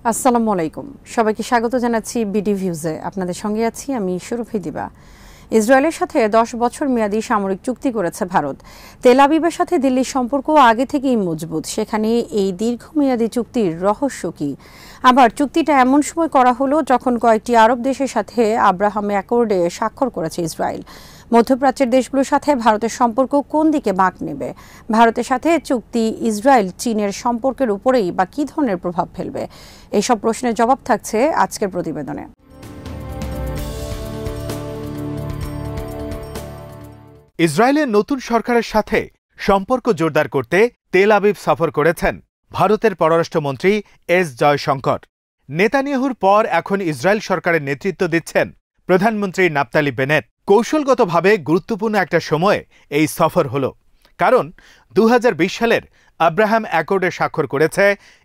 আসসালামু আলাইকুম, সবাইকে স্বাগত জানাচ্ছি বিডি ভিউজে। আপনাদের সঙ্গে আছি আমি সুরভি দিবা। ইসরায়েলের সাথে 10 বছর মেয়াদী সামরিক চুক্তি করেছে ভারত। তেল আবিবের সাথে দিল্লির সম্পর্ক আগে থেকেই মজবুত। সেখানে এই দীর্ঘমেয়াদী চুক্তির রহস্য কি? আবার চুক্তিটা এমন সময় করা হলো যখন কয়েকটি আরব দেশের সাথে আব্রাহাম অ্যাকর্ডে স্বাক্ষর করেছে ইসরায়েল। মধ্যপ্রাচ্যের দেশগুলোর সাথে ভারতের সম্পর্ক কোন দিকে বাঁক নেবে? ভারতের সাথে চুক্তি ইসরায়েল চীনের সম্পর্কের উপরেই বা কী ধরনের প্রভাব ফেলবে? এইসব প্রশ্নের জবাব থাকছে আজকের প্রতিবেদনে। ইসরায়েলের নতুন সরকারের সাথে সম্পর্ক জোরদার করতে তেল আবিব সফর করেছেন ভারতের পররাষ্ট্রমন্ত্রী এস জয়শঙ্কর। নেতানিয়াহুর পর এখন ইসরায়েল সরকারের নেতৃত্ব দিচ্ছেন প্রধানমন্ত্রী নাফতালি বেনেট। কৌশলগতভাবে গুরুত্বপূর্ণ একটা সময়ে এই সফর হল, কারণ 2020 সালের আব্রাহাম অ্যাকর্ডে স্বাক্ষর করেছে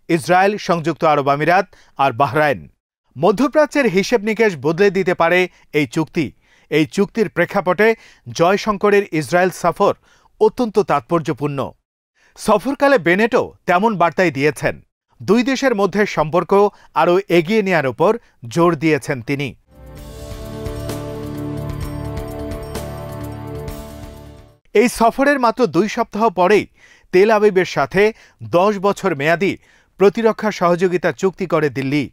ইসরায়েল, সংযুক্ত আরব আমিরাত আর বাহরাইন। মধ্যপ্রাচ্যের হিসেব নিকেশ বদলে দিতে পারে এই চুক্তি। এই চুক্তির প্রেক্ষাপটে জয়শঙ্করের ইসরায়েল সফর অত্যন্ত তাৎপর্যপূর্ণ। সফরকালে বেনেটও তেমন বার্তাই দিয়েছেন। দুই দেশের মধ্যে সম্পর্ক আরও এগিয়ে নেওয়ার উপর জোর দিয়েছেন তিনি। এই সফরের মাত্র 2 সপ্তাহ পরেই তেল আবিবের সাথে 10 বছর মেয়াদী প্রতিরক্ষা সহযোগিতা চুক্তি করে দিল্লি।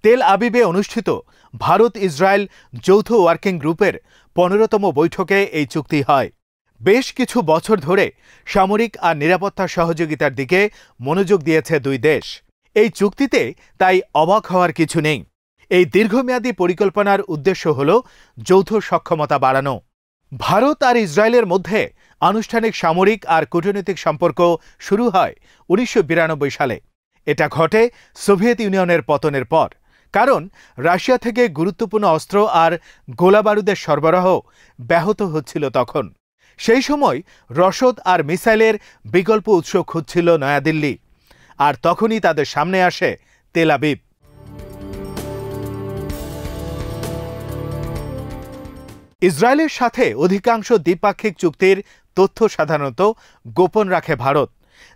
তেল আবিবে অনুষ্ঠিত ভারত ইসরায়েল যৌথ ওয়ার্কিং গ্রুপের 15তম বৈঠকে এই চুক্তি হয়। বেশ কিছু বছর ধরে সামরিক আর নিরাপত্তা সহযোগিতার দিকে মনোযোগ দিয়েছে দুই দেশ। এই চুক্তিতে তাই অবাক হওয়ার কিছু নেই। এই দীর্ঘমেয়াদী পরিকল্পনার উদ্দেশ্য হল যৌথ সক্ষমতা বাড়ানো। ভারত আর ইসরায়েলের মধ্যে আনুষ্ঠানিক সামরিক আর কূটনৈতিক সম্পর্ক শুরু হয় 1992 সালে। এটা ঘটে সোভিয়েত ইউনিয়নের পতনের পর, কারণ রাশিয়া থেকে গুরুত্বপূর্ণ অস্ত্র আর গোলাবারুদের সরবরাহ ব্যাহত হচ্ছিল তখন। সেই সময় রসদ আর মিসাইলের বিকল্প উৎস খুঁজছিল নয়াদিল্লি, আর তখনই তাদের সামনে আসে তেল আবিব। ইসরায়েলের সাথে অধিকাংশ দ্বিপাক্ষিক চুক্তির তথ্য সাধারণত গোপন রাখে ভারত,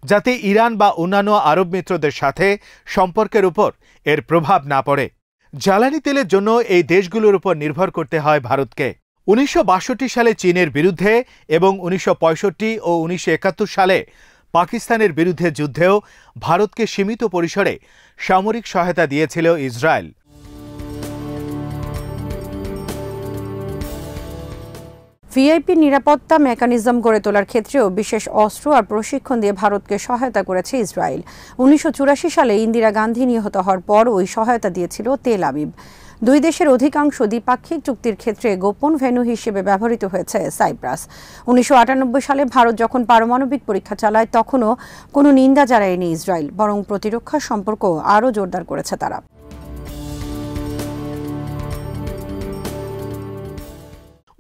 যাতে ইরান বা অন্যান্য আরব মিত্রদের সাথে সম্পর্কের উপর এর প্রভাব না পড়ে। জ্বালানি তেলের জন্য এই দেশগুলোর উপর নির্ভর করতে হয় ভারতকে। 1962 সালে চীনের বিরুদ্ধে এবং 1965 ও 1971 সালে পাকিস্তানের বিরুদ্ধে যুদ্ধেও ভারতকে সীমিত পরিসরে সামরিক সহায়তা দিয়েছিল ইসরায়েল। ভিআইপি নিরাপত্তা মেকানিজম গড়ে তোলার ক্ষেত্রেও বিশেষ অস্ত্র আর প্রশিক্ষণ দিয়ে ভারতকে সহায়তা করেছে ইসরায়েল। 1984 সালে ইন্দিরা গান্ধী নিহত হওয়ার পর ওই সহায়তা দিয়েছিল তেল আবিব। দুই দেশের অধিকাংশ দ্বিপাক্ষিক চুক্তির ক্ষেত্রে গোপন ভেন্যু হিসেবে ব্যবহৃত হয়েছে সাইপ্রাস। 1998 সালে ভারত যখন পারমাণবিক পরীক্ষা চালায় তখনও কোনো নিন্দা জানায়নি ইসরায়েল, বরং প্রতিরক্ষা সম্পর্ক আরও জোরদার করেছে তারা।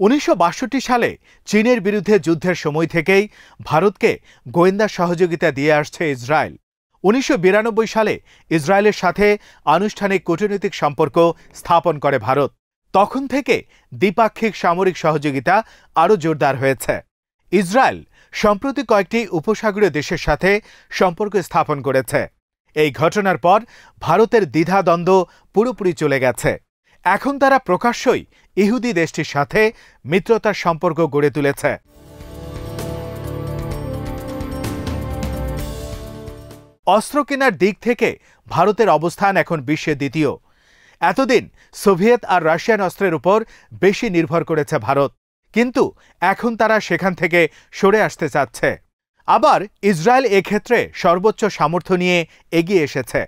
1962 সালে চীনের বিরুদ্ধে যুদ্ধের সময় থেকেই ভারতকে গোয়েন্দা সহযোগিতা দিয়ে আসছে ইসরায়েল। 1992 সালে ইসরায়েলের সাথে আনুষ্ঠানিক কূটনৈতিক সম্পর্ক স্থাপন করে ভারত। তখন থেকে দ্বিপাক্ষিক সামরিক সহযোগিতা আরও জোরদার হয়েছে। ইসরায়েল সম্প্রতি কয়েকটি উপসাগরীয় দেশের সাথে সম্পর্ক স্থাপন করেছে। এই ঘটনার পর ভারতের দ্বিধাদ্বন্দ্ব পুরোপুরি চলে গেছে। এখন তারা প্রকাশ্যই ইহুদি দেশটির সাথে মিত্রতার সম্পর্ক গড়ে তুলেছে। অস্ত্র কেনার দিক থেকে ভারতের অবস্থান এখন বিশ্বে দ্বিতীয়। এতদিন সোভিয়েত আর রাশিয়ান অস্ত্রের উপর বেশি নির্ভর করেছে ভারত, কিন্তু এখন তারা সেখান থেকে সরে আসতে চাচ্ছে। আবার ইসরায়েল এক্ষেত্রে সর্বোচ্চ সামর্থ্য নিয়ে এগিয়ে এসেছে।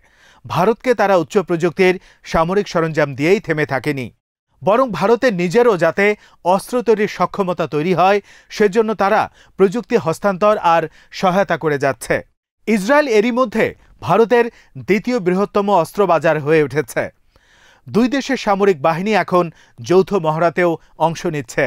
ভারতকে তারা উচ্চ প্রযুক্তির সামরিক সরঞ্জাম দিয়েই থেমে থাকেনি, বরং ভারতের নিজেরও যাতে অস্ত্র তৈরির সক্ষমতা তৈরি হয় সেজন্য তারা প্রযুক্তি হস্তান্তর আর সহায়তা করে যাচ্ছে। ইসরায়েল এরই মধ্যে ভারতের দ্বিতীয় বৃহত্তম অস্ত্র বাজার হয়ে উঠেছে। দুই দেশের সামরিক বাহিনী এখন যৌথ মহড়াতেও অংশ নিচ্ছে।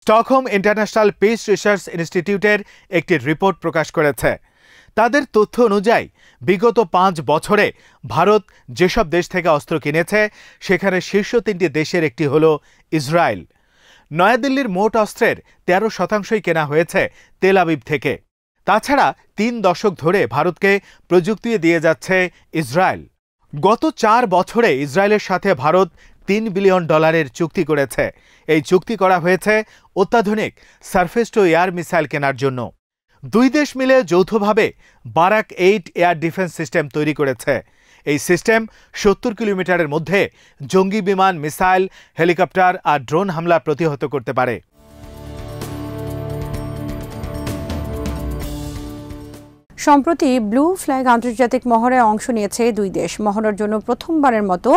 স্টকহোম ইন্টারন্যাশনাল পিস রিসার্চ ইনস্টিটিউটের একটি রিপোর্ট প্রকাশ করেছে। তাদের তথ্য অনুযায়ী বিগত 5 বছরে ভারত যেসব দেশ থেকে অস্ত্র কিনেছে সেখানে শীর্ষ 3টি দেশের একটি হল ইসরায়েল। নয়াদিল্লির মোট অস্ত্রের 13% কেনা হয়েছে তেল আবিব থেকে। তাছাড়া ৩ দশক ধরে ভারতকে প্রযুক্তি দিয়ে যাচ্ছে ইসরায়েল। গত ৪ বছরে ইসরায়েলের সাথে ভারত $৩ বিলিয়ন চুক্তি করেছে। এই চুক্তি করা হয়েছে অত্যাধুনিক সারফেস টু এয়ার মিসাইল কেনার জন্য। দুই দেশ মিলে যৌথভাবে বারাক 8 এয়ার ডিফেন্স সিস্টেম তৈরি করেছে। এই সিস্টেম ৭০ কিলোমিটারের মধ্যে জঙ্গি বিমান, মিসাইল, হেলিকপ্টার আর ড্রোন হামলা প্রতিহত করতে পারে। সম্প্রতি ব্লু ফ্ল্যাগ আন্তর্জাতিক মহড়ায় অংশ নিয়েছে দুই দেশ। মহড়ার জন্য প্রথমবারের মতো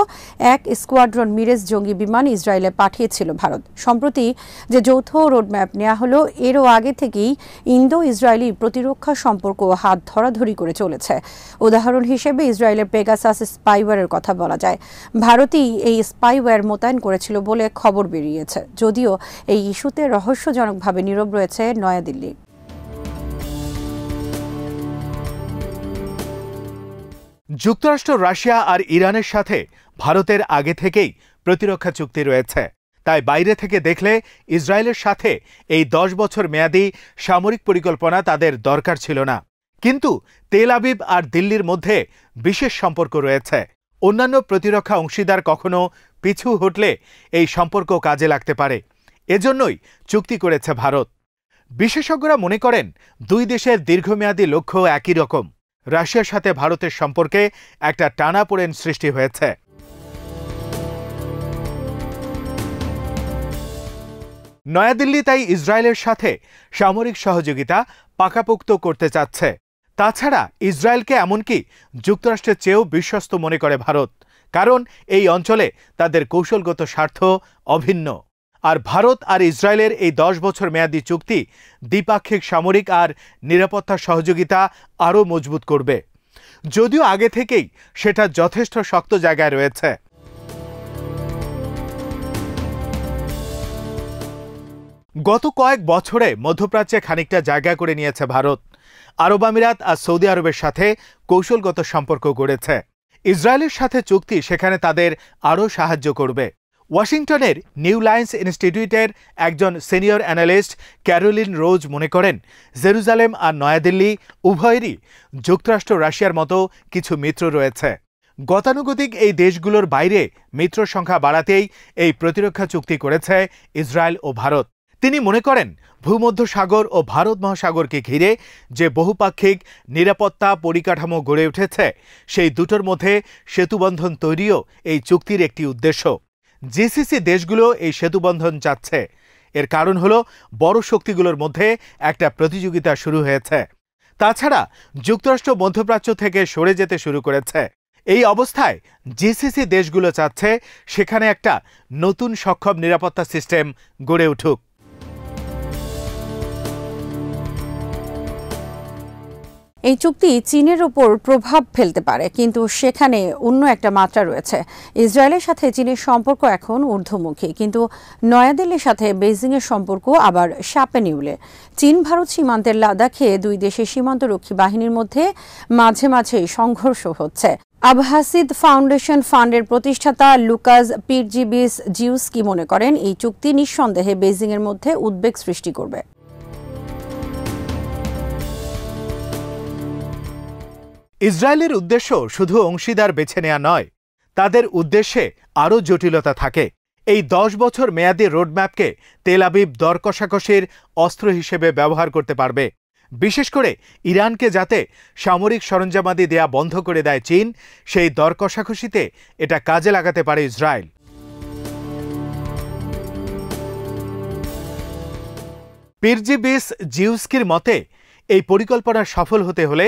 এক স্কোয়াড্রন মিরেজ জঙ্গি বিমান ইসরায়েলে পাঠিয়েছিল ভারত। সম্প্রতি যে যৌথ রোডম্যাপ নেওয়া হলো, এরও আগে থেকেই ইন্দো ইসরায়েলি প্রতিরক্ষা সম্পর্ক হাত ধরাধরি করে চলেছে। উদাহরণ হিসেবে ইসরায়েলের পেগাসাস স্পাইওয়্যারের কথা বলা যায়। ভারতই এই স্পাইওয়্যার মোতায়েন করেছিল বলে খবর বেরিয়েছে, যদিও এই ইস্যুতে রহস্যজনকভাবে নীরব রয়েছে নয়াদিল্লি। যুক্তরাষ্ট্র, রাশিয়া আর ইরানের সাথে ভারতের আগে থেকেই প্রতিরক্ষা চুক্তি রয়েছে। তাই বাইরে থেকে দেখলে ইসরায়েলের সাথে এই 10 বছর মেয়াদী সামরিক পরিকল্পনা তাদের দরকার ছিল না। কিন্তু তেল আবিব আর দিল্লির মধ্যে বিশেষ সম্পর্ক রয়েছে। অন্যান্য প্রতিরক্ষা অংশীদার কখনো পিছু হটলে এই সম্পর্ক কাজে লাগতে পারে। এজন্যই চুক্তি করেছে ভারত। বিশেষজ্ঞরা মনে করেন দুই দেশের দীর্ঘমেয়াদী লক্ষ্য একই রকম। রাশিয়ার সাথে ভারতের সম্পর্কে একটা টানাপোড়েন সৃষ্টি হয়েছে। নয়াদিল্লি তাই ইসরায়েলের সাথে সামরিক সহযোগিতা পাকাপোক্ত করতে চাচ্ছে। তাছাড়া ইসরায়েলকে এমনকি যুক্তরাষ্ট্রের চেয়েও বিশ্বস্ত মনে করে ভারত, কারণ এই অঞ্চলে তাদের কৌশলগত স্বার্থ অভিন্ন। আর ভারত আর ইসরায়েলের এই 10 বছর মেয়াদী চুক্তি দ্বিপাক্ষিক সামরিক আর নিরাপত্তা সহযোগিতা আরও মজবুত করবে, যদিও আগে থেকেই সেটা যথেষ্ট শক্ত জায়গায় রয়েছে। গত কয়েক বছরে মধ্যপ্রাচ্যে খানিকটা জায়গা করে নিয়েছে ভারত। আরব আমিরাত আর সৌদি আরবের সাথে কৌশলগত সম্পর্ক গড়েছে। ইসরায়েলের সাথে চুক্তি সেখানে তাদের আরও সাহায্য করবে। ওয়াশিংটনের নিউ লাইন্স ইনস্টিটিউটের একজন সিনিয়র অ্যানালিস্ট ক্যারোলিন রোজ মনে করেন, জেরুজালেম আর নয়াদিল্লি উভয়েরই যুক্তরাষ্ট্র, রাশিয়ার মতো কিছু মিত্র রয়েছে। গতানুগতিক এই দেশগুলোর বাইরে মিত্র সংখ্যা বাড়াতেই এই প্রতিরক্ষা চুক্তি করেছে ইসরায়েল ও ভারত। তিনি মনে করেন, ভূমধ্যসাগর ও ভারত মহাসাগরকে ঘিরে যে বহুপাক্ষিক নিরাপত্তা পরিকাঠামো গড়ে উঠেছে, সেই দুটোর মধ্যে সেতুবন্ধন তৈরিও এই চুক্তির একটি উদ্দেশ্য। জিসিসি দেশগুলো এই সেতুবন্ধন চাচ্ছে। এর কারণ হলো বড় শক্তিগুলোর মধ্যে একটা প্রতিযোগিতা শুরু হয়েছে। তাছাড়া যুক্তরাষ্ট্র মধ্যপ্রাচ্য থেকে সরে যেতে শুরু করেছে। এই অবস্থায় জিসিসি দেশগুলো চাচ্ছে সেখানে একটা নতুন সক্ষম নিরাপত্তা সিস্টেম গড়ে উঠুক। এই চুক্তি চীনের উপর প্রভাব ফেলতে পারে, কিন্তু সেখানে অন্য একটা মাত্রা রয়েছে। ইসরায়েলের সাথে চীনের সম্পর্ক এখন ঊর্ধ্বমুখী, কিন্তু নয়াদিল্লির সাথে বেইজিংয়ের সম্পর্ক আবার সাপে নিউলে। চীন ভারত সীমান্তের লাদাখে দুই দেশের সীমান্তরক্ষী বাহিনীর মধ্যে মাঝে মাঝেই সংঘর্ষ হচ্ছে। আবহাসিদ ফাউন্ডেশন ফান্ডের প্রতিষ্ঠাতা লুকাস পিরজিবিস জিউস্কি মনে করেন, এই চুক্তি নিঃসন্দেহে বেইজিংয়ের মধ্যে উদ্বেগ সৃষ্টি করবে। ইসরায়েলের উদ্দেশ্য শুধু অংশীদার বেছে নেওয়া নয়, তাদের উদ্দেশ্যে আরও জটিলতা থাকে। এই 10 বছর মেয়াদী রোডম্যাপকে তেল আবিব দর কষাকষির অস্ত্র হিসেবে ব্যবহার করতে পারবে। বিশেষ করে ইরানকে যাতে সামরিক সরঞ্জামাদি দেয়া বন্ধ করে দেয় চীন, সেই দর কষাকষিতে এটা কাজে লাগাতে পারে ইসরায়েল। পিরজিবিস জিউস্কির মতে, এই পরিকল্পনা সফল হতে হলে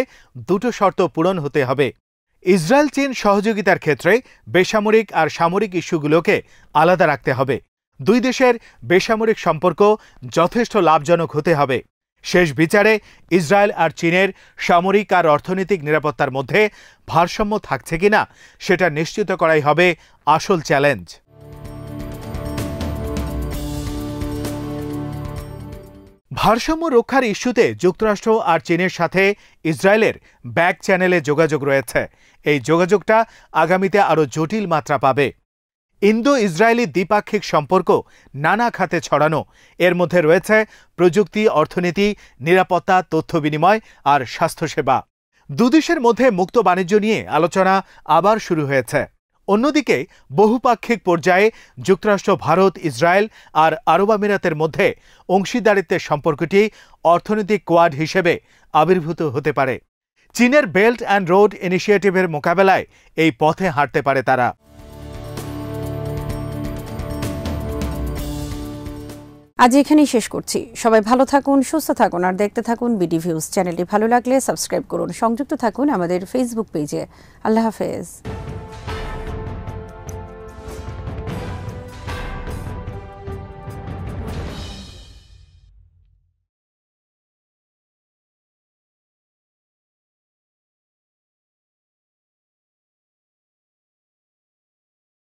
দুটো শর্ত পূরণ হতে হবে। ইসরায়েল চীন সহযোগিতার ক্ষেত্রে বেসামরিক আর সামরিক ইস্যুগুলোকে আলাদা রাখতে হবে। দুই দেশের বেসামরিক সম্পর্ক যথেষ্ট লাভজনক হতে হবে। শেষ বিচারে ইসরায়েল আর চীনের সামরিক আর অর্থনৈতিক নিরাপত্তার মধ্যে ভারসাম্য থাকছে কিনা সেটা নিশ্চিত করাই হবে আসল চ্যালেঞ্জ। ভারসাম্য রক্ষার ইস্যুতে যুক্তরাষ্ট্র আর চীনের সাথে ইসরায়েলের ব্যাক চ্যানেলে যোগাযোগ রয়েছে। এই যোগাযোগটা আগামীতে আরও জটিল মাত্রা পাবে। ইন্দো ইসরায়েলি দ্বিপাক্ষিক সম্পর্ক নানা খাতে ছড়ানো। এর মধ্যে রয়েছে প্রযুক্তি, অর্থনীতি, নিরাপত্তা, তথ্য বিনিময় আর স্বাস্থ্যসেবা। দুদেশের মধ্যে মুক্ত বাণিজ্য নিয়ে আলোচনা আবার শুরু হয়েছে। অন্যদিকে বহুপাক্ষিক পর্যায়ে যুক্তরাষ্ট্র, ভারত, ইসরায়েল আর আরব আমিরাতের মধ্যে অংশীদারিত্বের সম্পর্কটি অর্থনৈতিক কোয়াড হিসেবে আবির্ভূত হতে পারে। চীনের বেল্ট অ্যান্ড রোড ইনিশিয়েটিভের মোকাবেলায় এই পথে হাঁটতে পারে তারা। আজ এখানেই শেষ করছি। সবাই ভালো থাকুন, সুস্থ থাকুন আর দেখতে থাকুন বিডি ভিউজ। চ্যানেলটি ভালো লাগলে সাবস্ক্রাইব করুন, সংযুক্ত থাকুন আমাদের ফেসবুক পেজে। আল্লাহ হাফেজ।